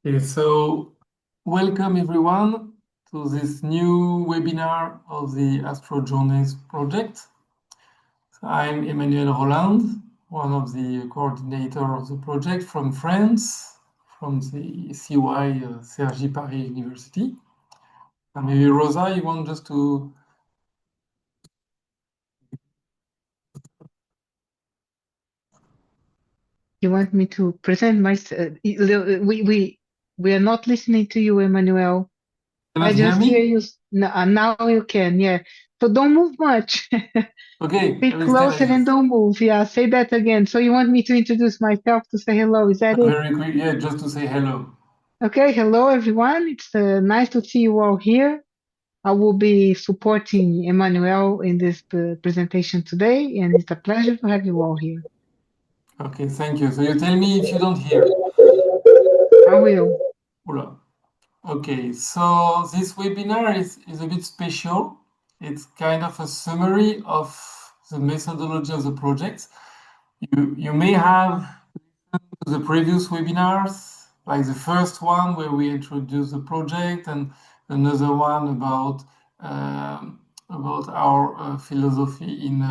Okay, so welcome everyone to this new webinar of the Astro-Journeys project. So I'm Emmanuel Roland, one of the coordinator of the project from France, from the CY Cergy Paris University. And maybe Rosa, you want just to... You want me to present myself? We are not listening to you, Emmanuel. Cannot I hear just hear me? you. Now you can, yeah. So don't move much. Okay, Be I will stay like closer and this. don't move. Yeah, say that again. So you want me to introduce myself to say hello? Is that it? Very quick, yeah, just to say hello. Okay, hello everyone. It's nice to see you all here. I will be supporting Emmanuel in this presentation today, and it's a pleasure to have you all here. Okay, thank you. So you tell me if you don't hear. I will. Hola. Okay, so this webinar is a bit special. It's kind of a summary of the methodology of the project. You may have listened to the previous webinars, like the first one where we introduced the project, and another one about our philosophy in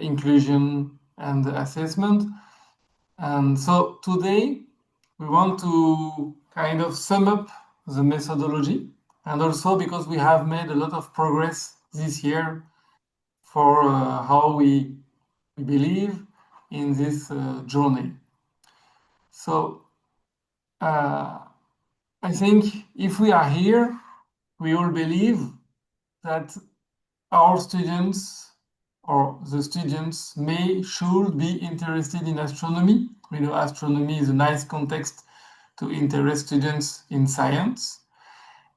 inclusion and assessment. And so today we want to kind of sum up the methodology, and also because we have made a lot of progress this year for how we believe in this journey. So I think if we are here, we all believe that our students or the students should be interested in astronomy. We know astronomy is a nice context to interest students in science.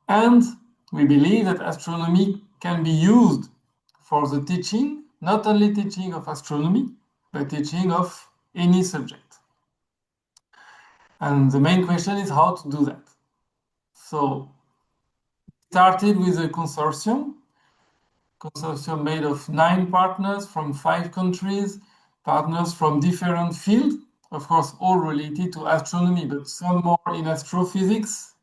And we believe that astronomy can be used for the teaching, not only teaching of astronomy, but teaching of any subject. And the main question is how to do that. So started with a consortium made of 9 partners from 5 countries, partners from different fields, of course, all related to astronomy, but some more in astrophysics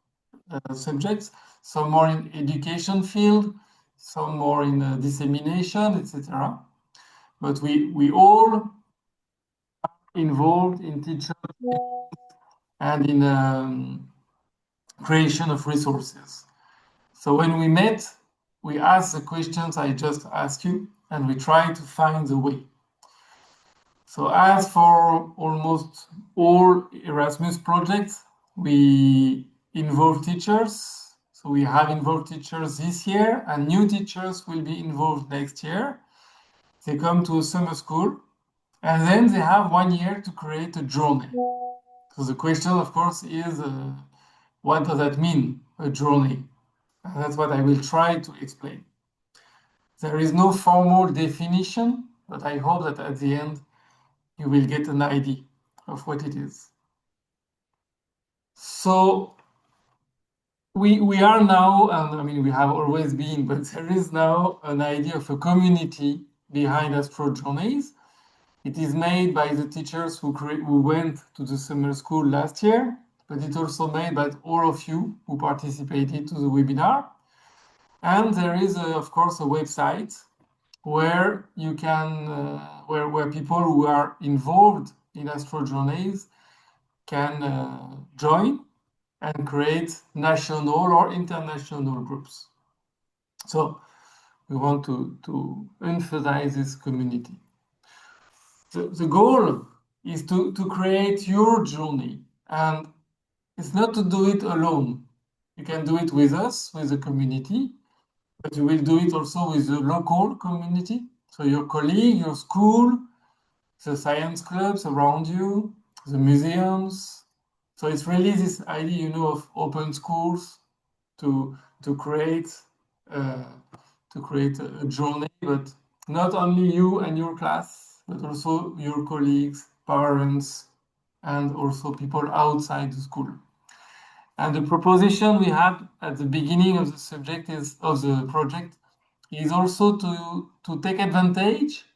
subjects, some more in education field, some more in dissemination, etc. But we all are involved in teaching and in creation of resources. So when we met, we asked the questions I just asked you, and we tried to find the way. So as for almost all Erasmus projects, we involve teachers. So we have involved teachers this year, and new teachers will be involved next year. They come to a summer school, and then they have 1 year to create a journey. So the question, of course, is what does that mean, a journey? And that's what I will try to explain. There is no formal definition, but I hope that at the end you will get an idea of what it is. So we are now, and I mean we have always been, but there is now an idea of a community behind Astro-Journeys. It is made by the teachers who went to the summer school last year, but it's also made by all of you who participated to the webinar. And there is, of course, a website where you can, where people who are involved in Astro-Journeys can join and create national or international groups. So we want to emphasize this community. The goal is to create your journey, and it's not to do it alone. You can do it with us, with the community, but you will do it also with the local community. So your colleague, your school, the science clubs around you, the museums. So it's really this idea, of open schools to create a journey, but not only you and your class, but also your colleagues, parents, and also people outside the school. And the proposition we had at the beginning of the project is also to take advantage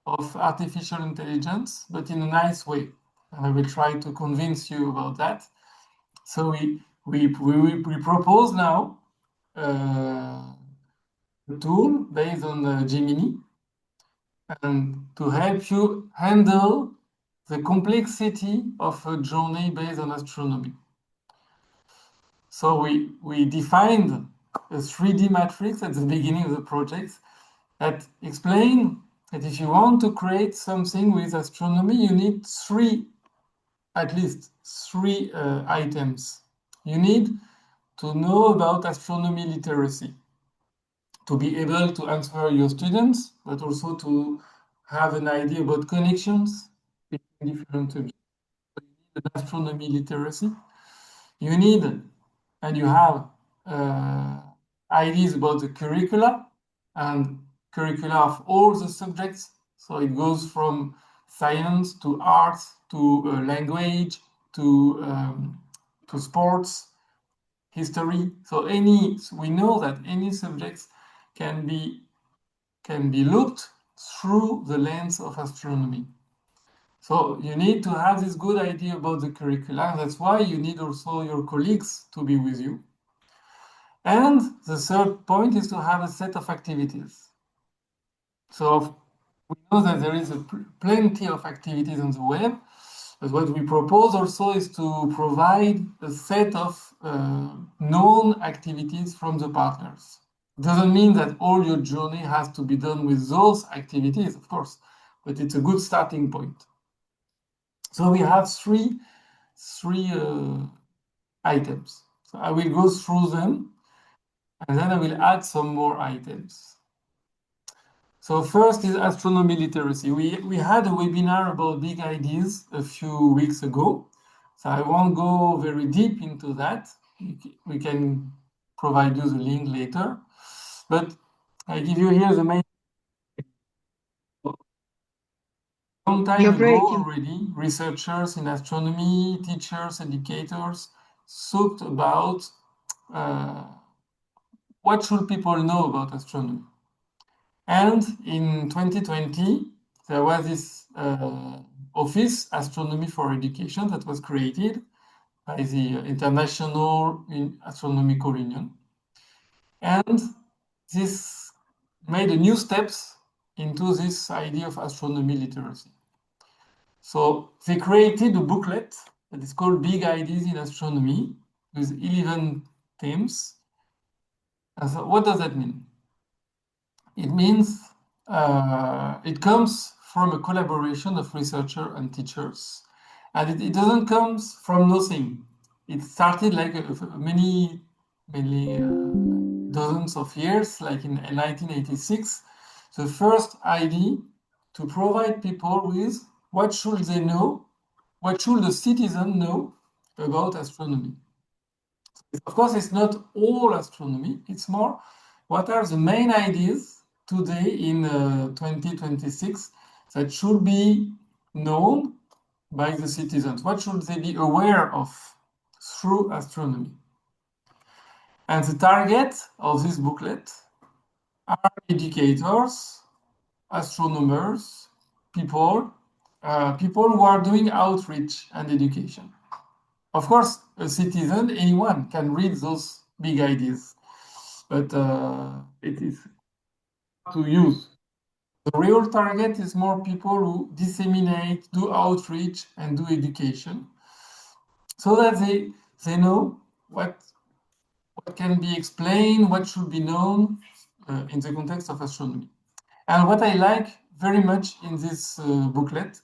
of artificial intelligence, but in a nice way. And I will try to convince you about that. So we propose now a tool based on Gemini, and to help you handle the complexity of a journey based on astronomy. So we defined a 3D matrix at the beginning of the project that explain that if you want to create something with astronomy, you need at least three items. You need to know about astronomy literacy, to be able to answer your students, but also to have an idea about connections between different subjects. So you need an astronomy literacy. You need, and you have ideas about the curricula and curricula of all the subjects. So it goes from science to arts to language to sports, history. So we know that any subjects can be looked through the lens of astronomy. So you need to have this good idea about the curricula. That's why you need also your colleagues to be with you. And the third point is to have a set of activities. So we know that there is plenty of activities on the web, but what we propose also is to provide a set of known activities from the partners. Doesn't mean that all your journey has to be done with those activities, of course, but it's a good starting point. So we have three items. So I will go through them, and then I will add some more items. So first is astronomy literacy. We had a webinar about big ideas a few weeks ago. So I won't go very deep into that. We can provide you the link later. But I give you here the main. Long time You're ago breaking. already, researchers in astronomy, teachers, educators, thought about what should people know about astronomy. And in 2020, there was this office, Astronomy for Education, that was created by the International Astronomical Union. And this made a new steps into this idea of astronomy literacy. So they created a booklet that is called Big Ideas in Astronomy with 11 themes. And so what does that mean? It means it comes from a collaboration of researchers and teachers. And it doesn't come from nothing. It started like many dozens of years, like in 1986. The first idea to provide people with what should they know, what should the citizen know about astronomy. Of course, it's not all astronomy, it's more what are the main ideas today in 2026 that should be known by the citizens? What should they be aware of through astronomy? And the target of this booklet are educators, astronomers, people who are doing outreach and education. Of course, a citizen, anyone can read those big ideas, but it is to use. The real target is more people who disseminate, do outreach, and do education, so that they know what can be explained, what should be known in the context of astronomy. And what I like very much in this booklet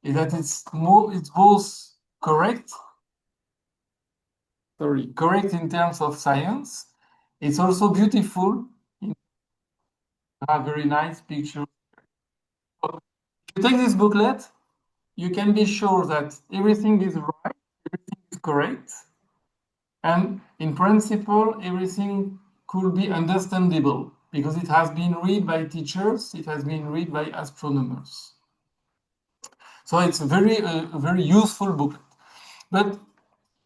is that it's both correct in terms of science. It's also beautiful. Have very nice pictures. If you take this booklet, you can be sure that everything is right, everything is correct, and in principle, everything could be understandable because it has been read by teachers, it has been read by astronomers. So it's a very useful booklet. But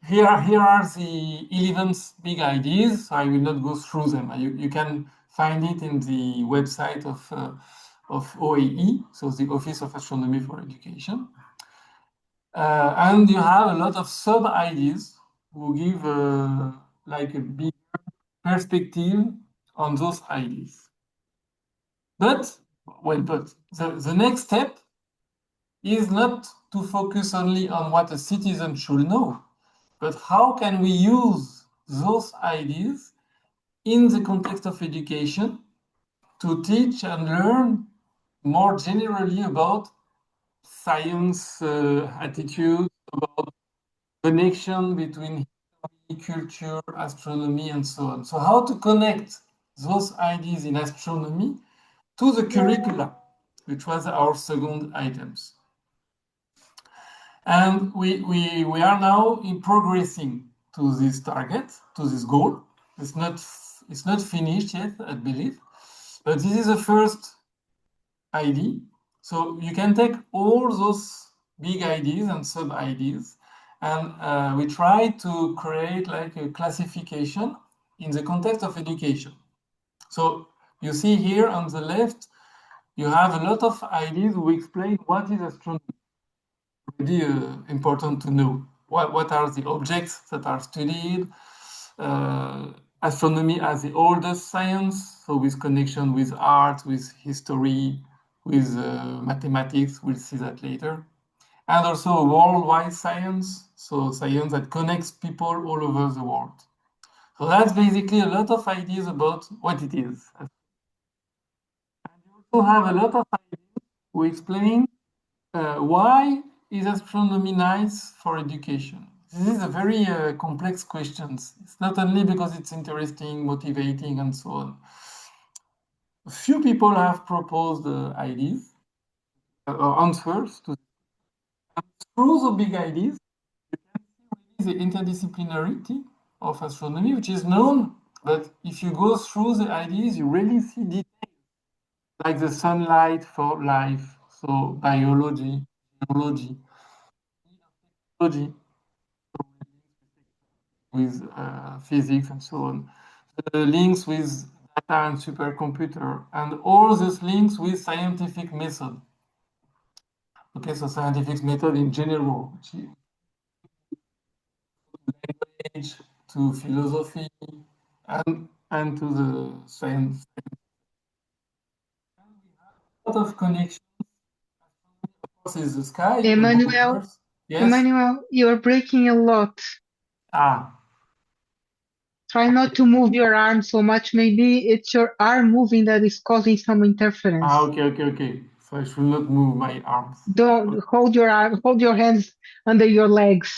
here are the 11 big ideas. So I will not go through them. You can find it in the website of OAE, so the Office of Astronomy for Education. And you have a lot of sub-ideas who give like a big perspective on those ideas. But, the next step is not to focus only on what a citizen should know, but how can we use those ideas in the context of education to teach and learn more generally about science attitudes, about connection between culture, astronomy, and so on. So how to connect those ideas in astronomy to the curricula, which was our second items. And we are now in progressing to this target, to this goal. It's not finished yet, I believe, but this is the first idea. So you can take all those big ideas and sub ideas, and we try to create like a classification in the context of education. So you see here on the left, you have a lot of ideas who explain what is astronomy. Really important to know what are the objects that are studied. Astronomy as the oldest science, so with connection with art, with history, with mathematics. We'll see that later. And also a worldwide science, so science that connects people all over the world. So that's basically a lot of ideas about what it is. And you also have a lot of ideas who explain why is astronomy nice for education? This is a very complex question. It's not only because it's interesting, motivating, and so on. A few people have proposed ideas or answers to through the big ideas. You can see really the interdisciplinarity of astronomy, which is known, but if you go through the ideas, you really see details like the sunlight for life, so biology, geology, technology, with physics and so on, the links with data and supercomputer, and all these links with scientific method. Okay, so scientific method in general, which is language to philosophy and to the science. A lot of connections. Of course, is the sky above Emmanuel, Earth. Yes. Emmanuel, you're breaking a lot. Ah. Try not to move your arm so much. Maybe it's your arm moving that is causing some interference. Okay. So I should not move my arms. Don't hold your arm, hold your hands under your legs.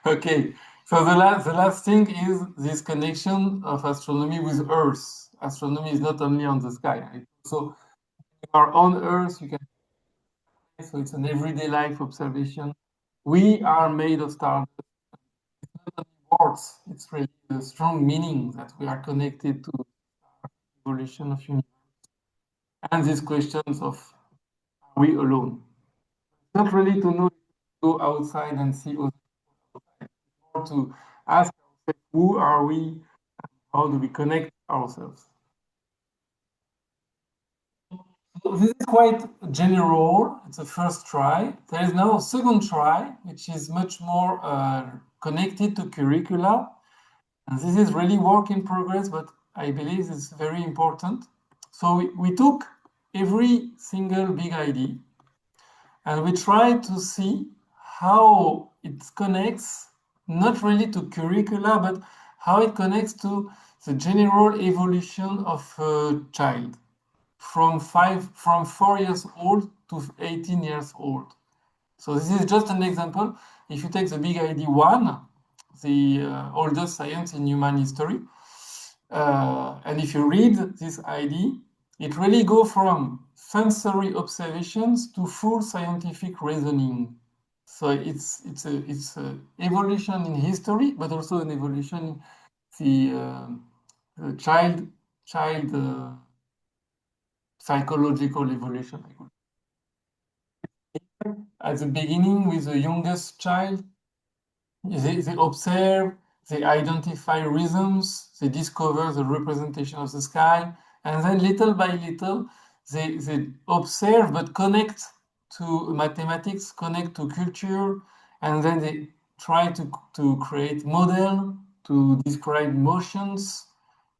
Okay, so the last thing is this connection of astronomy with Earth. Astronomy is not only on the sky. So you are on Earth, you can, so it's an everyday life observation. We are made of stars. It's not only words, it's really a strong meaning that we are connected to the evolution of universe. And these questions of are we alone? It's not really to know, go outside and see other people, to ask ourselves, who are we? How do we connect ourselves? So this is quite general. It's a first try. There is now a second try, which is much more connected to curricula. And this is really work in progress, but I believe it's very important. So we took every single big idea and we tried to see how it connects, not really to curricula, but how it connects to the general evolution of a child from 4 years old to 18 years old. So this is just an example. If you take the big idea one, the oldest science in human history, and if you read this idea, it really goes from sensory observations to full scientific reasoning. So it's a evolution in history, but also an evolution in the child psychological evolution. At the beginning, with the youngest child, they observe, they identify rhythms, they discover the representation of the sky, and then little by little, they observe but connect to mathematics, connect to culture, and then they try to create model, to describe motions,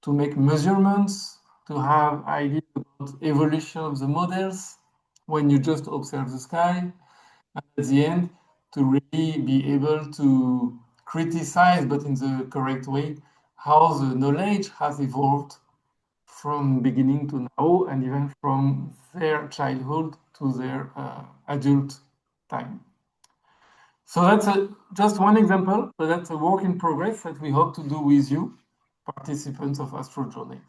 to make measurements, to have ideas about evolution of the models when you just observe the sky, and at the end, to really be able to criticize, but in the correct way, how the knowledge has evolved from beginning to now, and even from their childhood to their adult time. So that's just one example, but that's a work in progress that we hope to do with you, participants of Astro-Journeys.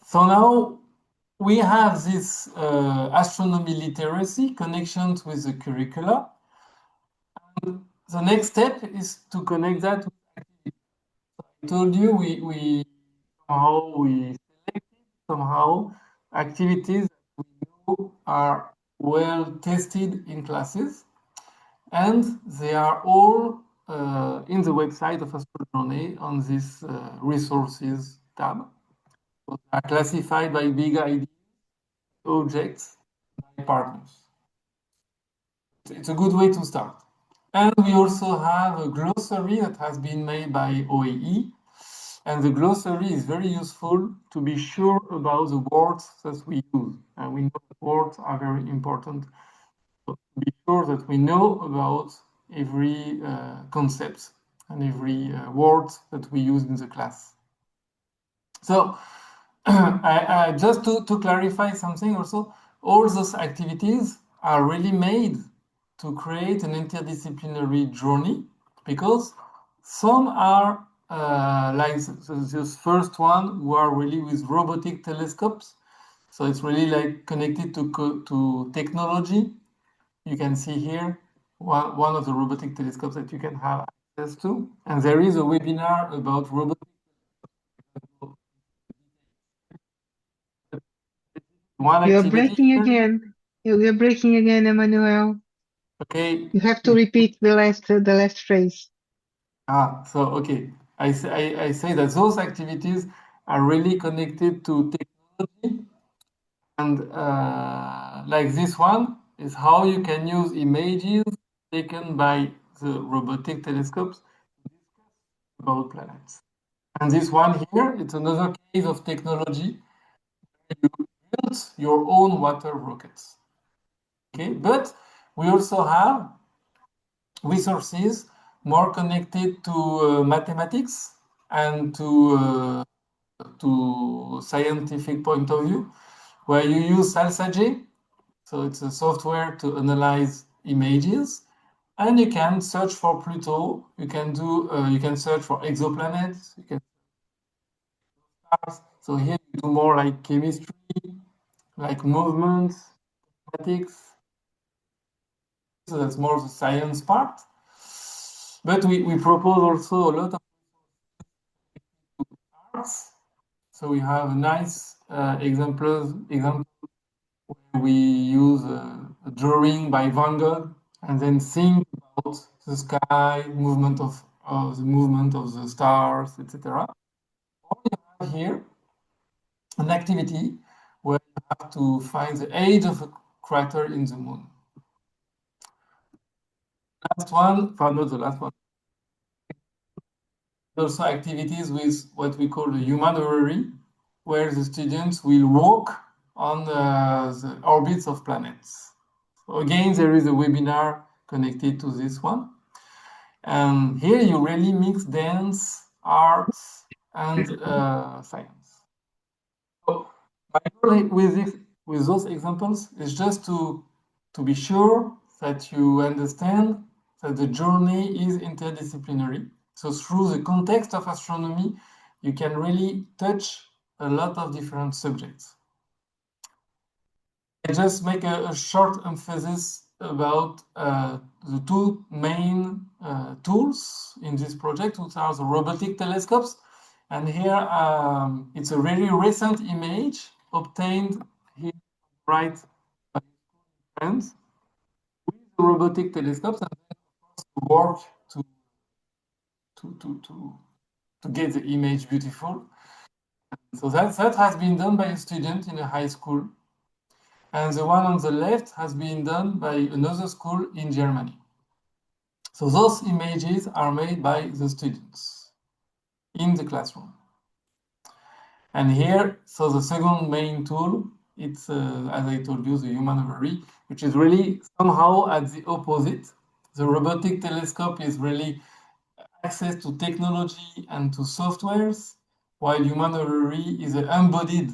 So now we have this astronomy literacy connections with the curricula. And the next step is to connect that with activities. I told you we selected somehow activities that we know are well tested in classes, and they are all in the website of Astronomy on this resources tab. So they are classified by big ideas, objects, by partners. It's a good way to start. And we also have a glossary that has been made by OAE. And the glossary is very useful to be sure about the words that we use. And we know that words are very important. So to be sure that we know about every concept and every word that we use in the class. So just to clarify something also, all those activities are really made to create an interdisciplinary journey, because some are like this first one, who are really with robotic telescopes. So it's really like connected to technology. You can see here one of the robotic telescopes that you can have access to. And there is a webinar about robotic. One You're activity breaking here. again. You're breaking again, Emmanuel. Okay. You have to repeat the last phrase. So okay. I say that those activities are really connected to technology, and like this one is how you can use images taken by the robotic telescopes about planets. And this one here, it's another case of technology. You built your own water rockets. Okay, but we also have resources more connected to mathematics and to scientific point of view, where you use SalsaJ. So it's a software to analyze images, and you can search for Pluto. You can search for exoplanets. You can stars. So here you do more like chemistry, like movements, mathematics. So that's more the science part. But we propose also a lot of arts. So we have nice examples where we use a drawing by Van Gogh, and then think about the sky, the movement of the stars, etc. Or you have here an activity where you have to find the age of a crater in the moon. Last one, not the last one. Also activities with what we call the human hoverary, where the students will walk on the orbits of planets. So again, there is a webinar connected to this one. And here you really mix dance, arts, and science. So my goal with those examples is just to be sure that you understand that the journey is interdisciplinary. So through the context of astronomy, you can really touch a lot of different subjects. I just make a short emphasis about the two main tools in this project, which are the robotic telescopes. And here it's a very recent image obtained here right by friends with the robotic telescopes, and then of course work to, to, to, to get the image beautiful. So that has been done by a student in a high school. and the one on the left has been done by another school in Germany. So those images are made by the students in the classroom. And here, so the second main tool, it's, as I told you, the human ovary, which is really somehow at the opposite. The robotic telescope is really access to technology and to softwares, while human ovary is an embodied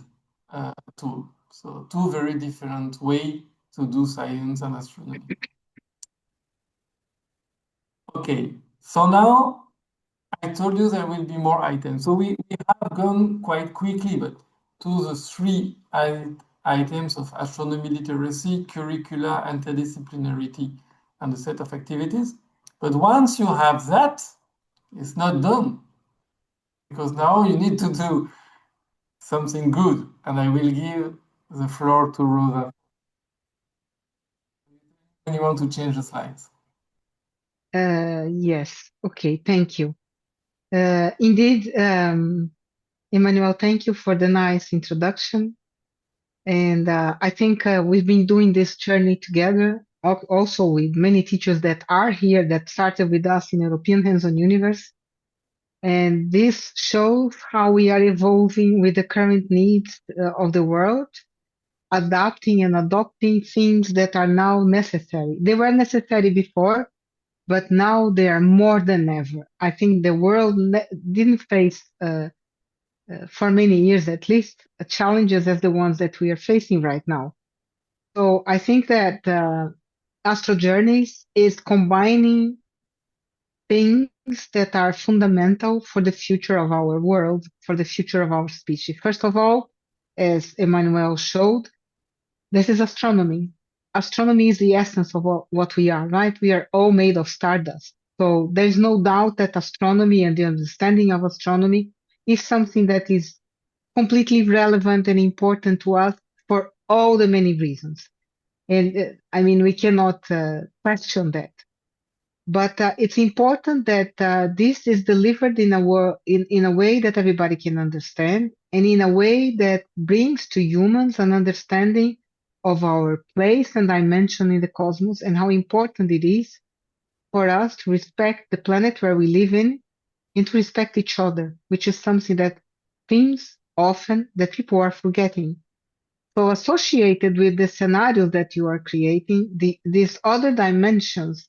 tool. So two very different ways to do science and astronomy. Okay, so now I told you there will be more items. So we have gone quite quickly, but to the three items of astronomy literacy, curricula, and interdisciplinarity, and the set of activities. But once you have that, it's not done, because now you need to do something good, and I will give the floor to Rosa. When you want to change the slides. Yes. Okay. Thank you. Indeed, Emmanuel, thank you for the nice introduction. And I think we've been doing this journey together, also with many teachers that are here that started with us in European Hands-on Universe. And this shows how we are evolving with the current needs of the world, adapting and adopting things that are now necessary. They were necessary before, but now they are more than ever. I think the world didn't face, for many years at least, challenges as the ones that we are facing right now. So I think that Astro Journeys is combining things that are fundamental for the future of our world, for the future of our species. First of all, as Emmanuel showed, this is astronomy. Astronomy is the essence of what we are, right? We are all made of stardust. So there's no doubt that astronomy and the understanding of astronomy is something that is completely relevant and important to us for all the many reasons. And I mean, we cannot question that. But it's important that this is delivered in a way that everybody can understand, and in a way that brings to humans an understanding of our place and dimension in the cosmos, and how important it is for us to respect the planet where we live in and to respect each other, which is something that seems often that people are forgetting. So associated with the scenario that you are creating, these other dimensions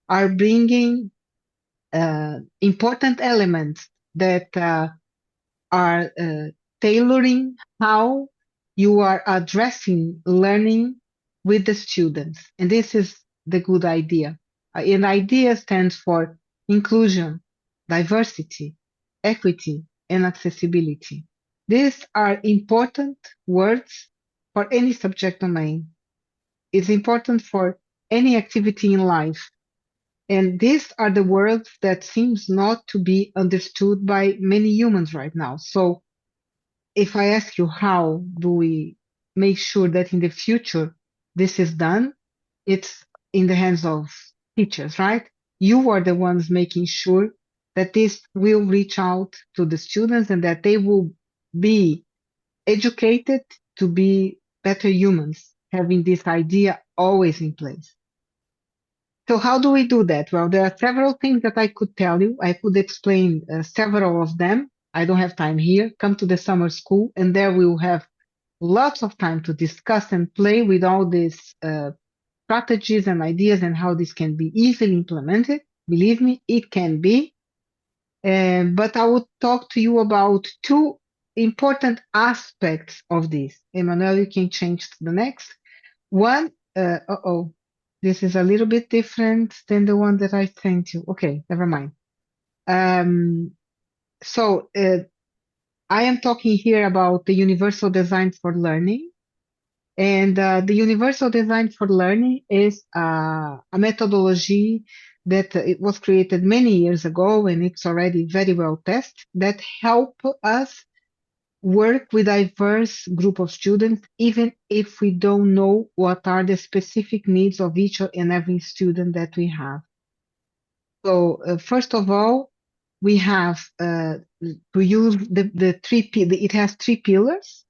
are bringing important elements that are tailoring how you are addressing learning with the students. And this is the good idea. And idea stands for inclusion, diversity, equity, and accessibility. These are important words for any subject domain. It's important for any activity in life. And these are the words that seems not to be understood by many humans right now. So if I ask you, how do we make sure that in the future this is done? It's in the hands of teachers, right? You are the ones making sure that this will reach out to the students and that they will be educated to be better humans, having this idea always in place. So how do we do that? Well, there are several things that I could tell you. I could explain several of them. I don't have time here. Come to the summer school, and there we will have lots of time to discuss and play with all these strategies and ideas and how this can be easily implemented. Believe me, it can be. But I would talk to you about two important aspects of this. Emmanuel, you can change to the next. One, this is a little bit different than the one that I sent you. Okay, never mind. So I am talking here about the universal design for learning. And the universal design for learning is a methodology that it was created many years ago, and it's already very well tested, that help us work with diverse group of students, even if we don't know what are the specific needs of each and every student that we have. So first of all, we have to use it has three pillars.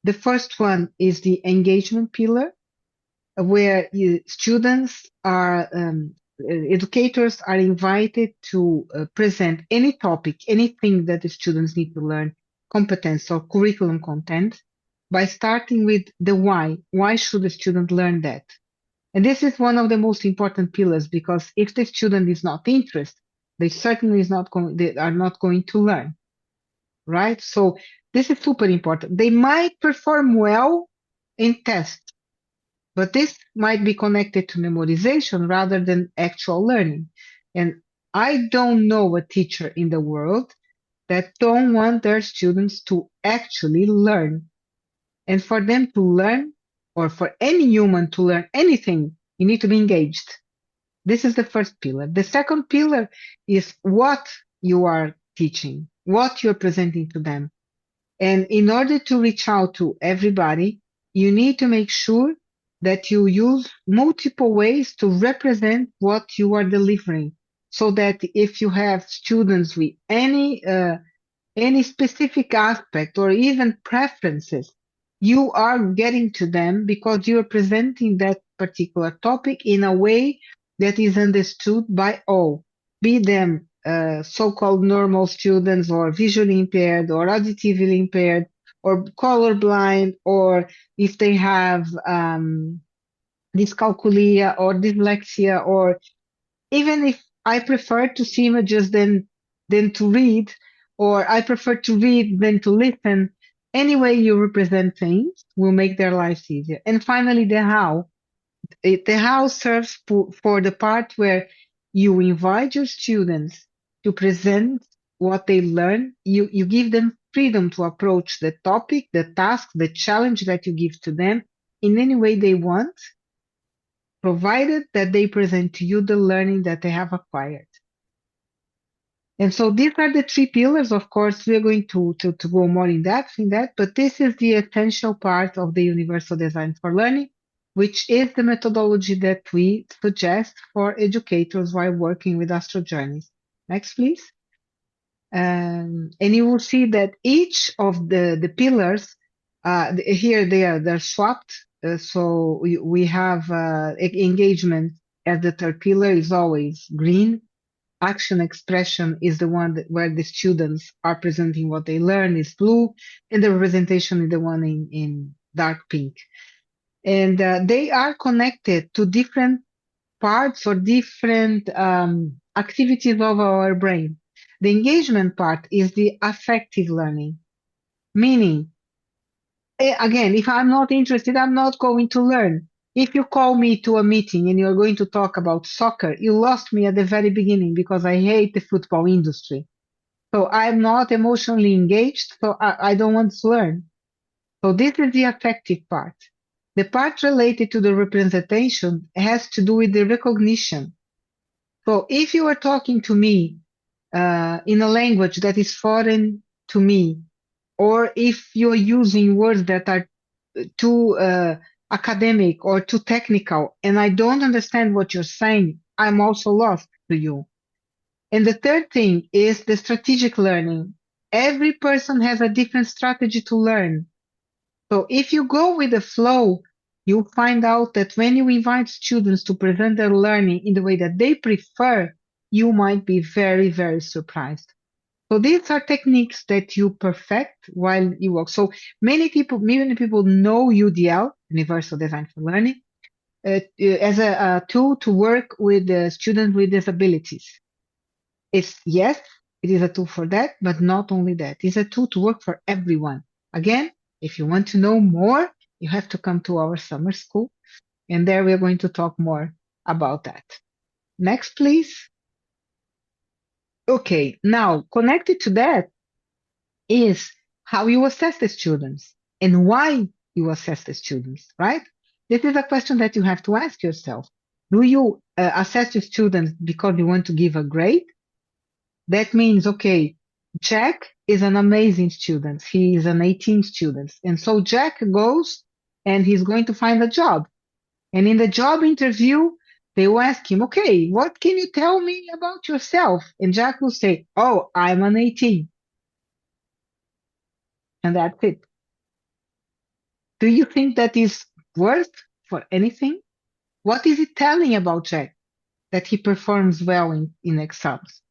The first one is the engagement pillar, where students are, educators are invited to present any topic, anything that the students need to learn, competence or curriculum content, by starting with the why. Why should the student learn that? And this is one of the most important pillars, because if the student is not interested, they certainly they are not going to learn, right? So this is super important. They might perform well in tests, but this might be connected to memorization rather than actual learning. And I don't know a teacher in the world that don't want their students to actually learn. And for them to learn, or for any human to learn anything, you need to be engaged. This is the first pillar. The second pillar is what you are teaching, what you're presenting to them. And in order to reach out to everybody, you need to make sure that you use multiple ways to represent what you are delivering. So that if you have students with any specific aspect or even preferences, you are getting to them because you are presenting that particular topic in a way that is understood by all, be them so-called normal students or visually impaired or auditively impaired or colorblind, or if they have dyscalculia or dyslexia, or even if I prefer to see images than to read, or I prefer to read than to listen, any way you represent things will make their lives easier. And finally, the how. The how serves for the part where you invite your students to present what they learn. You give them freedom to approach the topic, the task, the challenge that you give to them in any way they want, provided that they present to you the learning that they have acquired. And so these are the three pillars. Of course, we're going to go more in depth in that, but this is the essential part of the universal design for learning, which is the methodology that we suggest for educators while working with Astro-Journeys. Next, please. And you will see that each of the pillars, here they're swapped. So we have engagement as the third pillar is always green. Action expression is the one where the students are presenting what they learn is blue, and the representation is the one in dark pink. And they are connected to different parts or different activities of our brain. The engagement part is the affective learning, meaning, again, if I'm not interested, I'm not going to learn. If you call me to a meeting and you're going to talk about soccer, you lost me at the very beginning because I hate the football industry. So I'm not emotionally engaged, so I don't want to learn. So this is the affective part. The part related to the representation has to do with the recognition. So if you are talking to me in a language that is foreign to me, or if you're using words that are too academic or too technical, and I don't understand what you're saying, I'm also lost to you. And the third thing is the strategic learning. Every person has a different strategy to learn. So if you go with the flow, you'll find out that when you invite students to present their learning in the way that they prefer, you might be very, very surprised. So these are techniques that you perfect while you work. So many people know UDL, Universal Design for Learning, as a tool to work with students with disabilities. Yes, it is a tool for that, but not only that. It's a tool to work for everyone. Again, if you want to know more, you have to come to our summer school, and there we're going to talk more about that. Next, please. Okay, now connected to that is how you assess the students and why you assess the students, right? This is a question that you have to ask yourself. Do you assess your students because you want to give a grade? That means, okay, Jack is an amazing student. He is an 18 student. And so Jack goes and he's going to find a job. And in the job interview, they will ask him, okay, what can you tell me about yourself? And Jack will say, oh, I'm an 18. And that's it. Do you think that is worth for anything? What is it telling about Jack that he performs well in exams?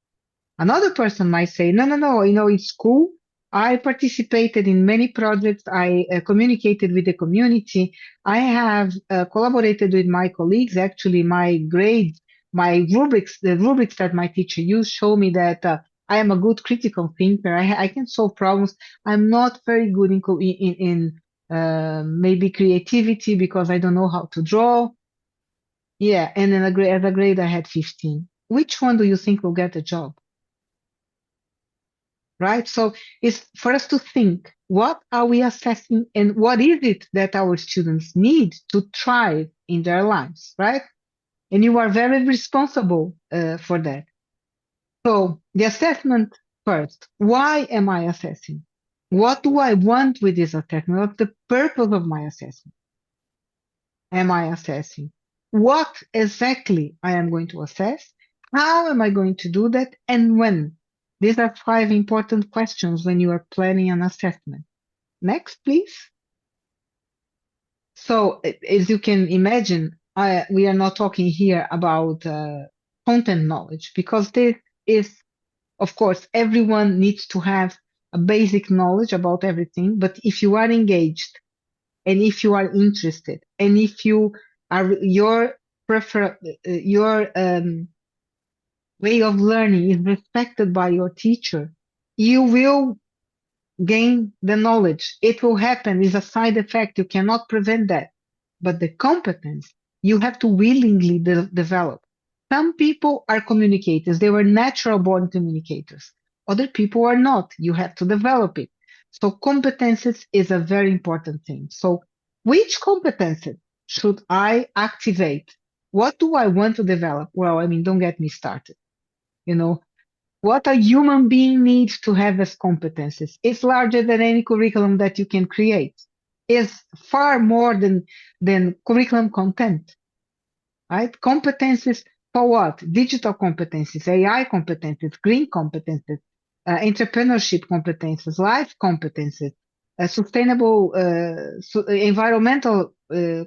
Another person might say, no, it's cool. I participated in many projects. I communicated with the community. I have collaborated with my colleagues. Actually, my grades, my rubrics, the rubrics that my teacher used show me that I am a good critical thinker. I can solve problems. I'm not very good in maybe creativity because I don't know how to draw. Yeah, and then as a grade, I had 15. Which one do you think will get the job? Right? So it's for us to think, what are we assessing and what is it that our students need to thrive in their lives, right? And you are very responsible for that. So the assessment first, why am I assessing? What do I want with this assessment? What's the purpose of my assessment? Am I assessing? What exactly I am going to assess? How am I going to do that? And when? These are 5 important questions when you are planning an assessment. Next, please. So, as you can imagine, we are not talking here about content knowledge because this is, of course, everyone needs to have a basic knowledge about everything. But if you are engaged and if you are interested and if you are your way of learning is respected by your teacher, you will gain the knowledge. It will happen. It's a side effect. You cannot prevent that. But the competence you have to willingly develop. Some people are communicators. They were natural born communicators. Other people are not. You have to develop it. So competences is a very important thing. So which competences should I activate? What do I want to develop? Well, I mean, don't get me started. You know, what a human being needs to have as competences is larger than any curriculum that you can create. Is far more than curriculum content, right? Competences for what? Digital competencies, AI competencies, green competencies, entrepreneurship competences, life competences, sustainable, environmental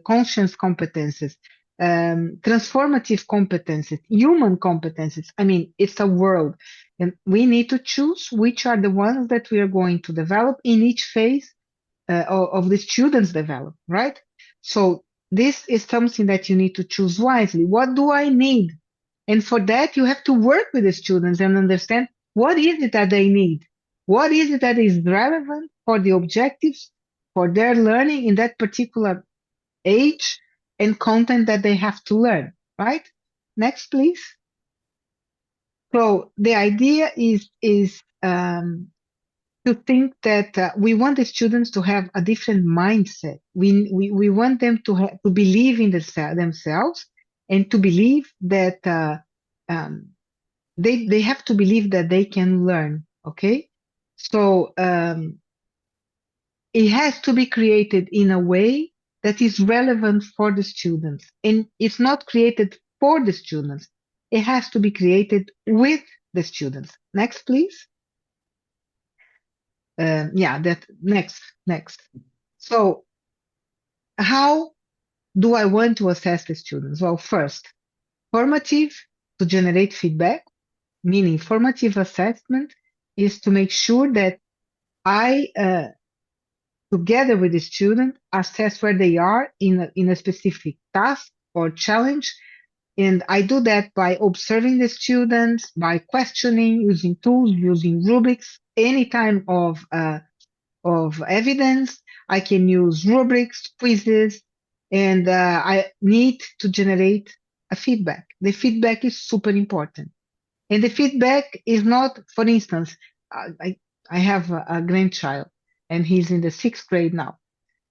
conscious competences, transformative competences, human competences. I mean, it's a world. And we need to choose which are the ones that we are going to develop in each phase of the students' development, right? So this is something that you need to choose wisely. What do I need? And for that, you have to work with the students and understand what is it that they need? What is it that is relevant for the objectives for their learning in that particular age and content that they have to learn, right? Next, please. So the idea is to think that we want the students to have a different mindset. We want them to believe in themselves and to believe that they have to believe that they can learn. Okay, so it has to be created in a way that is relevant for the students, and it's not created for the students. It has to be created with the students. Next, please. Yeah, that next. So how do I want to assess the students? Well, first, formative to generate feedback, meaning formative assessment is to make sure that I, together with the student, assess where they are in a specific task or challenge. And I do that by observing the students, by questioning, using tools, using rubrics, any kind of evidence. I can use rubrics, quizzes, and I need to generate a feedback. The feedback is super important. And the feedback is not, for instance, I have a grandchild and he's in the 6th grade now.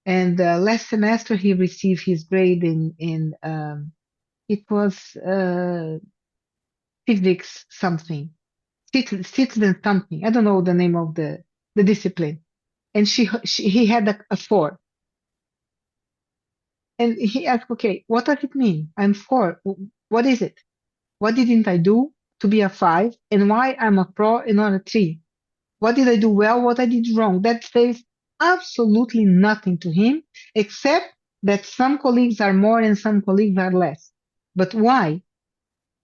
And last semester he received his grade in it was physics something, citizen something. I don't know the name of the discipline. And he had a 4. And he asked, okay, what does it mean? I'm 4. What is it? What didn't I do to be a 5? And why I'm a 4 and not a 3? What did I do well? What I did wrong? That says absolutely nothing to him, except that some colleagues are more and some colleagues are less. But why?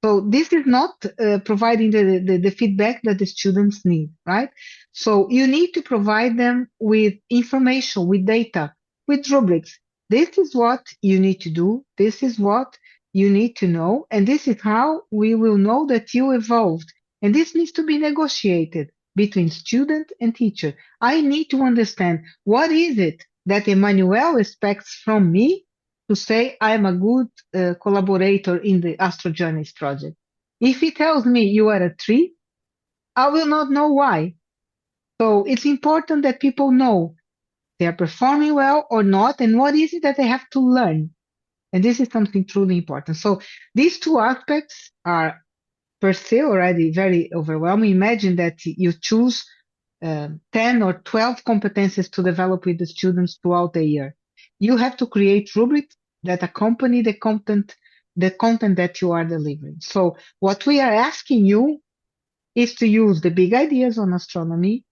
So this is not providing the feedback that the students need, right? So you need to provide them with information, with data, with rubrics. This is what you need to do. This is what you need to know. And this is how we will know that you evolved. And this needs to be negotiated between student and teacher. I need to understand what is it that Emmanuel expects from me to say I'm a good collaborator in the Astro-Journeys project. If he tells me you are a 3, I will not know why. So it's important that people know they are performing well or not, and what is it that they have to learn. And this is something truly important. So these two aspects are per se already very overwhelming. Imagine that you choose 10 or 12 competencies to develop with the students throughout the year. You have to create rubrics that accompany the content that you are delivering. So what we are asking you is to use the big ideas on astronomy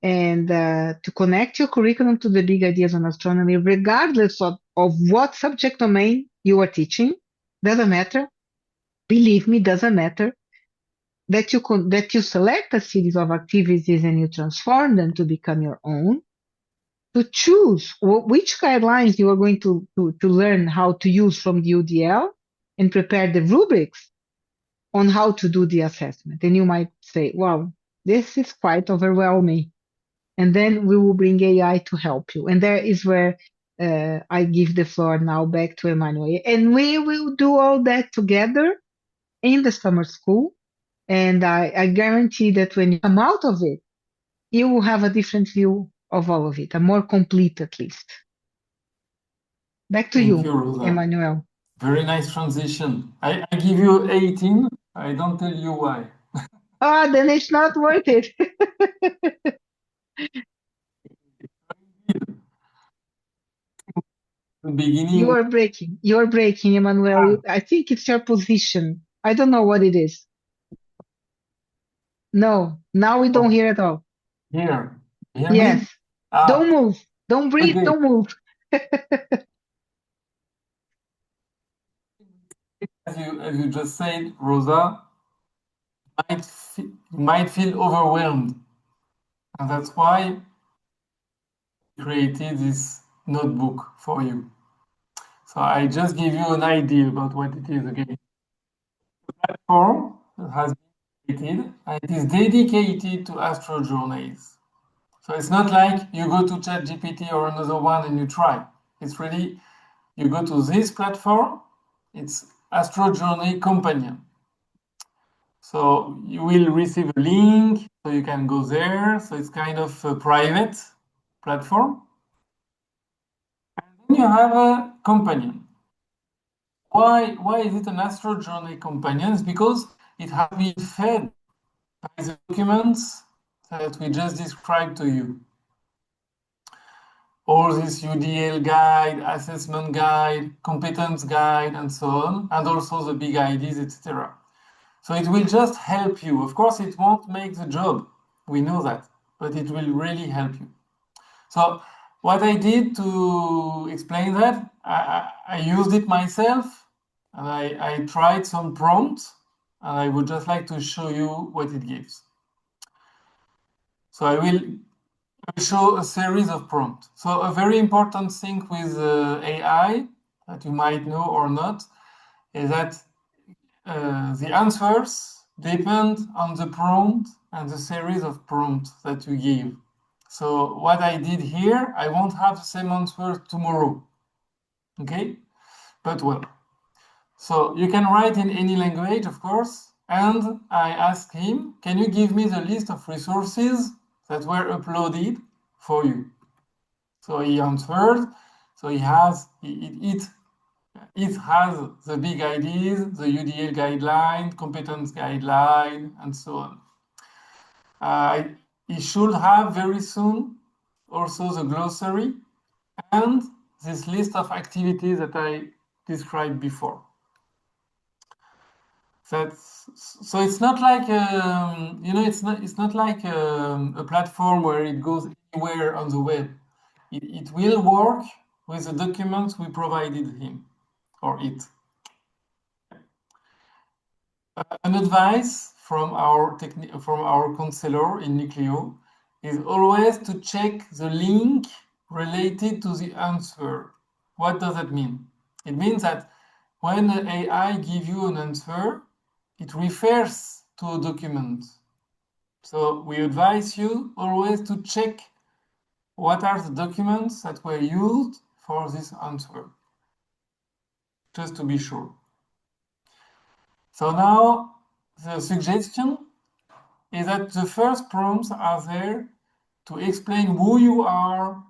and to connect your curriculum to the big ideas on astronomy, regardless of what subject domain you are teaching. Doesn't matter. Believe me, doesn't matter that you select a series of activities and you transform them to become your own, to choose which guidelines you are going to learn how to use from the UDL and prepare the rubrics on how to do the assessment. And you might say, wow, this is quite overwhelming. And then we will bring AI to help you. And there is where I give the floor now back to Emmanuel. And we will do all that together in the summer school. And I guarantee that when you come out of it, you will have a different view of all of it, a more complete at least. Back to Thank you, you, Rosa. Emmanuel. Very nice transition. I give you 18. I don't tell you why. Ah, then it's not worth it. The beginning, You are breaking, Emmanuel. I think it's your position. I don't know what it is. No, now we don't hear at all. here. Hear me? Yes. Don't Ah, move. Don't breathe. okay. Don't move. As you just said, Rosa, you might feel overwhelmed. And that's why we created this notebook for you. So I just give you an idea about what it is again. The platform has been created and it is dedicated to Astro-Journeys. So it's not like you go to ChatGPT or another one and you try. It's really, you go to this platform, it's Astro-Journey Companion. So you will receive a link, so you can go there. So it's kind of a private platform. And then you have a companion. Why is it an Astro-Journey companion? It's because it has been fed by the documents that we just described to you. All this UDL guide, assessment guide, competence guide, and so on, and also the big ideas, etc. So it will just help you. Of course, it won't make the job. We know that, but it will really help you. So what I did to explain that, I used it myself, and I tried some prompts, and I would just like to show you what it gives. So I will show a series of prompts. So a very important thing with AI that you might know or not is that the answers depend on the prompt and the series of prompts that you give. So what I did here, I won't have the same answer tomorrow. Okay? But well, so you can write in any language, of course. And I asked him, can you give me the list of resources that were uploaded for you? So he answered. So he has it has the big ideas, the UDL guideline, competence guideline, and so on. He should have very soon also the glossary and this list of activities that I described before. So it's not like it's not like a platform where it goes anywhere on the web. It will work with the documents we provided him or it. An advice from our counselor in Nucleo is always to check the link related to the answer. What does that mean? It means that when the AI gives you an answer, it refers to a document. So we advise you always to check what are the documents that were used for this answer, just to be sure. So now the suggestion is that the first prompts are there to explain who you are,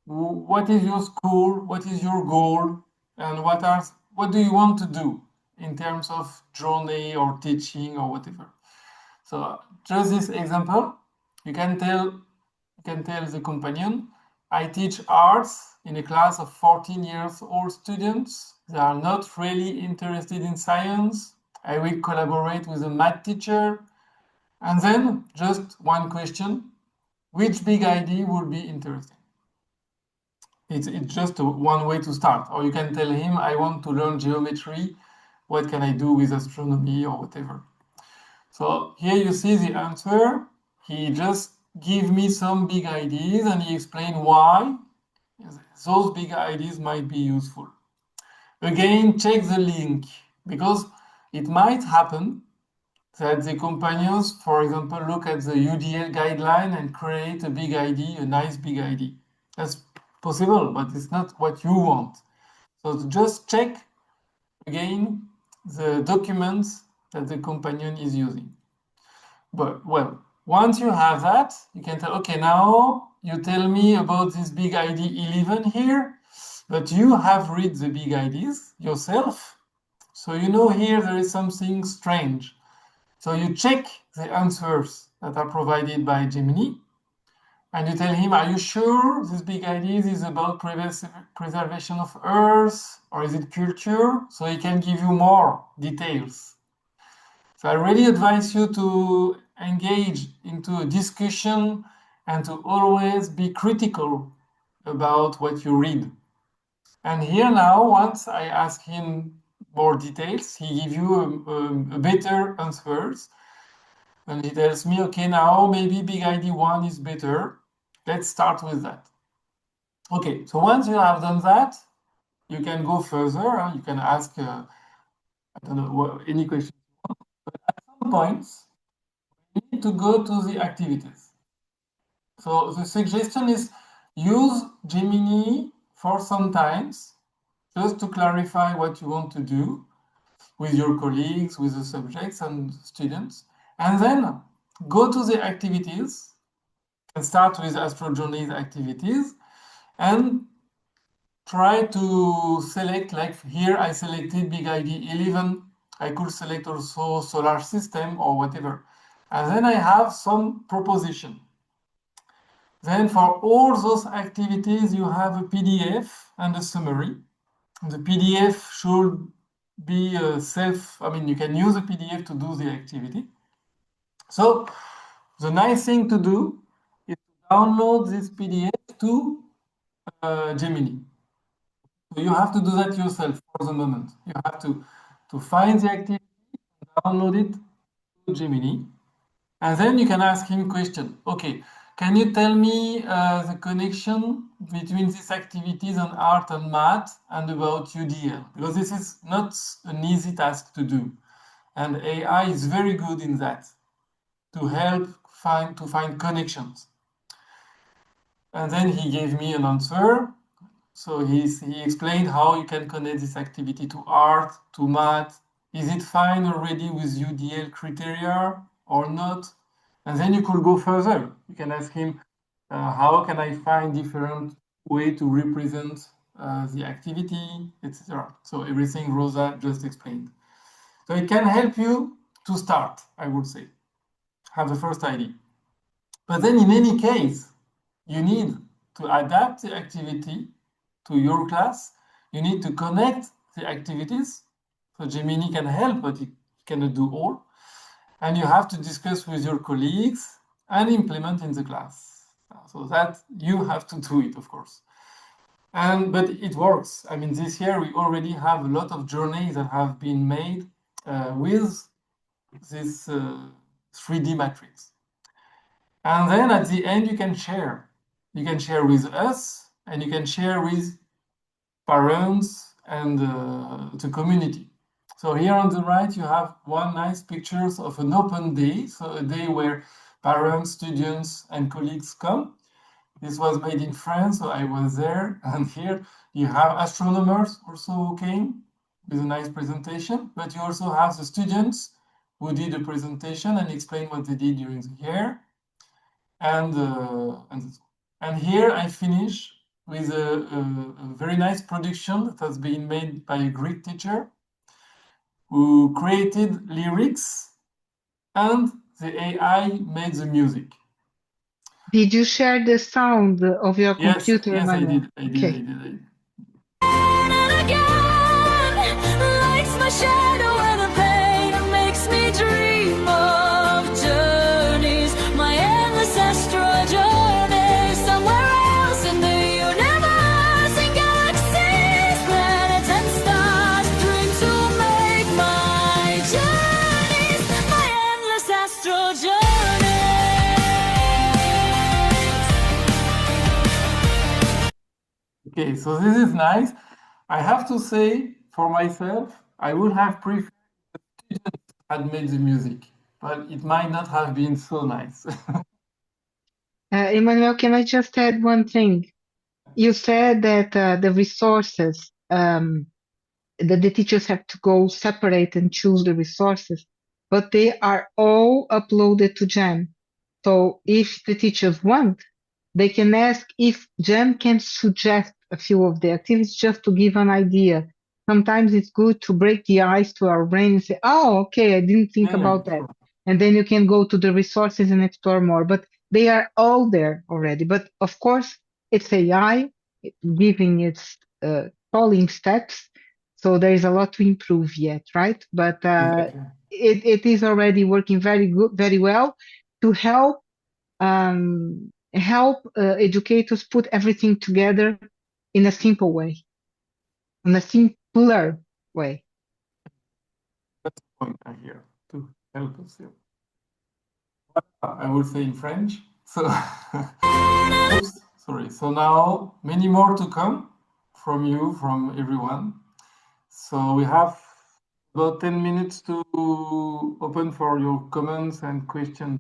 what is your school, what is your goal, and what do you want to do in terms of journey or teaching or whatever. So just this example, you can tell the companion, I teach arts in a class of 14 years old students. They are not really interested in science. I will collaborate with a math teacher. And then just one question, which big idea would be interesting? It's just one way to start. Or you can tell him, I want to learn geometry. What can I do with astronomy or whatever? So here you see the answer. He just give me some big ideas and he explained why those big ideas might be useful. Again, check the link because it might happen that the companions, for example, look at the UDL guideline and create a big ID, a nice big ID. That's possible, but it's not what you want. So just check again the documents that the companion is using. But well, once you have that, you can tell, okay, now you tell me about this big ID 11 here, but you have read the big IDs yourself. So you know here there is something strange. So you check the answers that are provided by Gemini and you tell him, are you sure this big idea is about preservation of Earth or is it culture? So he can give you more details. So I really advise you to engage into a discussion and to always be critical about what you read. And here now, once I ask him more details, he gives you a better answers. And he tells me, okay, now maybe big ID 1 is better. Let's start with that. Okay, so once you have done that, you can go further. You can ask, I don't know, any question. At some points, you need to go to the activities. So the suggestion is use Gemini for some times, just to clarify what you want to do with your colleagues, with the subjects and students. And then go to the activities and start with Astro-Journeys activities and try to select, like here I selected big ID 11. I could select also solar system or whatever. And then I have some proposition. Then for all those activities, you have a PDF and a summary. The PDF should be you can use a PDF to do the activity. So the nice thing to do is to download this PDF to Gemini. So you have to do that yourself for the moment. You have to find the activity, download it to Gemini, and then you can ask him question. Okay, can you tell me the connection between these activities on art and math and about UDL? Because this is not an easy task to do. And AI is very good in that, to help find connections. And then he gave me an answer. So he explained how you can connect this activity to art, to math. Is it fine already with UDL criteria or not? And then you could go further. You can ask him, how can I find different way to represent the activity, etc. So everything Rosa just explained. So it can help you to start, I would say, have the first idea. But then in any case, you need to adapt the activity to your class. You need to connect the activities. So Gemini can help, but it cannot do all. And you have to discuss with your colleagues and implement in the class. So that you have to do it, of course. But it works. I mean, this year we already have a lot of journeys that have been made with this 3D matrix. And then at the end, you can share. You can share with us, and you can share with parents and the community. So here on the right, you have one nice pictures of an open day. So a day where parents, students, and colleagues come. This was made in France, so I was there. And here you have astronomers also who came with a nice presentation, but you also have the students who did a presentation and explained what they did during the year. And, uh, and, and here I finish with a very nice production that has been made by a Greek teacher who created lyrics and the AI made the music. Did you share the sound of your Yes, computer, yes, I Emmanuel? did, I did, I Okay. did, I did. And again, likes my shadow and the pain makes me dream of journeys, my endless astro journeys, somewhere else in the universe, in galaxies, planets and stars, dream to make my journeys, my endless astro journeys. Okay, so this is nice. I have to say, for myself, I would have preferred had made the music, but it might not have been so nice. Emmanuel, can I just add one thing? You said that the resources, that the teachers have to go separate and choose the resources, but they are all uploaded to Jam. So if the teachers want, they can ask if Jam can suggest a few of the activities just to give an idea. Sometimes it's good to break the ice to our brain and say, oh, okay, I didn't think Yeah, yeah, about that. sure. And then you can go to the resources and explore more. But they are all there already. But of course, it's AI giving its calling steps. So there is a lot to improve yet, right? But Exactly. it is already working very good, very well to help educators put everything together in a simple way, in a simpler way. That's the point I hear to help us here. I will say in French. So, oops, sorry. So now many more to come from you, from everyone. So we have about 10 minutes to open for your comments and questions.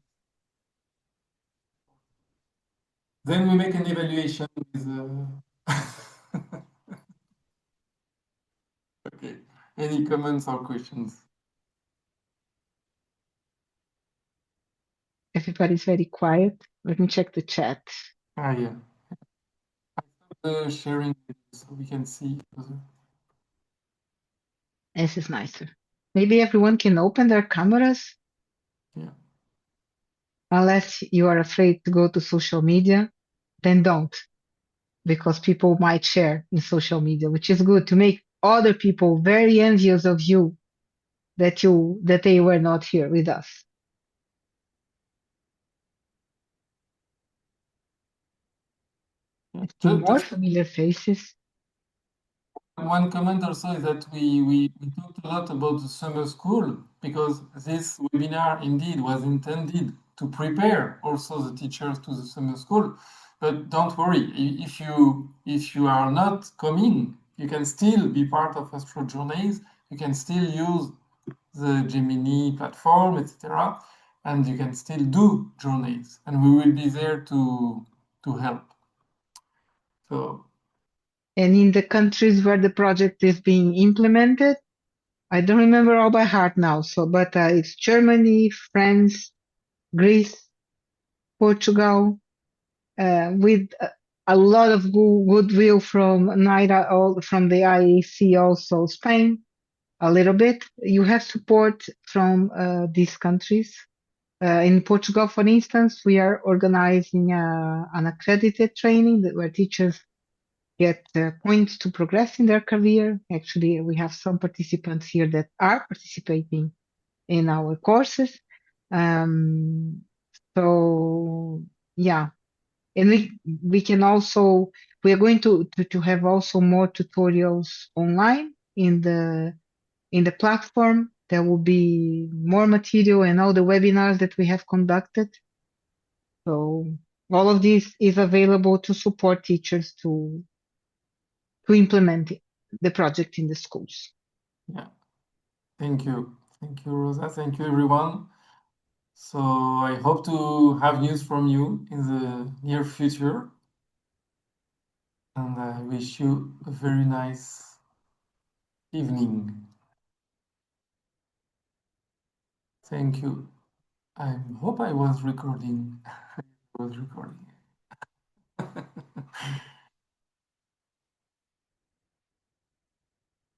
Then we make an evaluation with okay. Any comments or questions? Everybody's very quiet. Let me check the chat. Ah, yeah. The sharing so we can see each other. This is nicer. Maybe everyone can open their cameras, Yeah. unless you are afraid to go to social media, then don't, because people might share in social media, which is good to make other people very envious of you that they were not here with us. Yeah. I see more Just familiar faces. one comment also is that we talked a lot about the summer school because this webinar indeed was intended to prepare also the teachers to the summer school. But don't worry, if you are not coming, you can still be part of Astro Journeys. You can still use the Gemini platform, etc. And you can still do journeys, and we will be there to help. So And in the countries where the project is being implemented, I don't remember all by heart now. So, but it's Germany, France, Greece, Portugal, with a lot of goodwill from NIDA, all from the IAC, also Spain, a little bit. You have support from these countries. In Portugal, for instance, we are organizing an accredited training where teachers get points to progress in their career. Actually, we have some participants here that are participating in our courses. Um, so yeah, and we can also We are going to have also more tutorials online in the platform. There will be more material and all the webinars that we have conducted. So all of this is available to support teachers to implement the project in the schools. Yeah. Thank you. Thank you, Rosa. Thank you, everyone. So I hope to have news from you in the near future. And I wish you a very nice evening. Thank you. I hope I was recording. I was recording.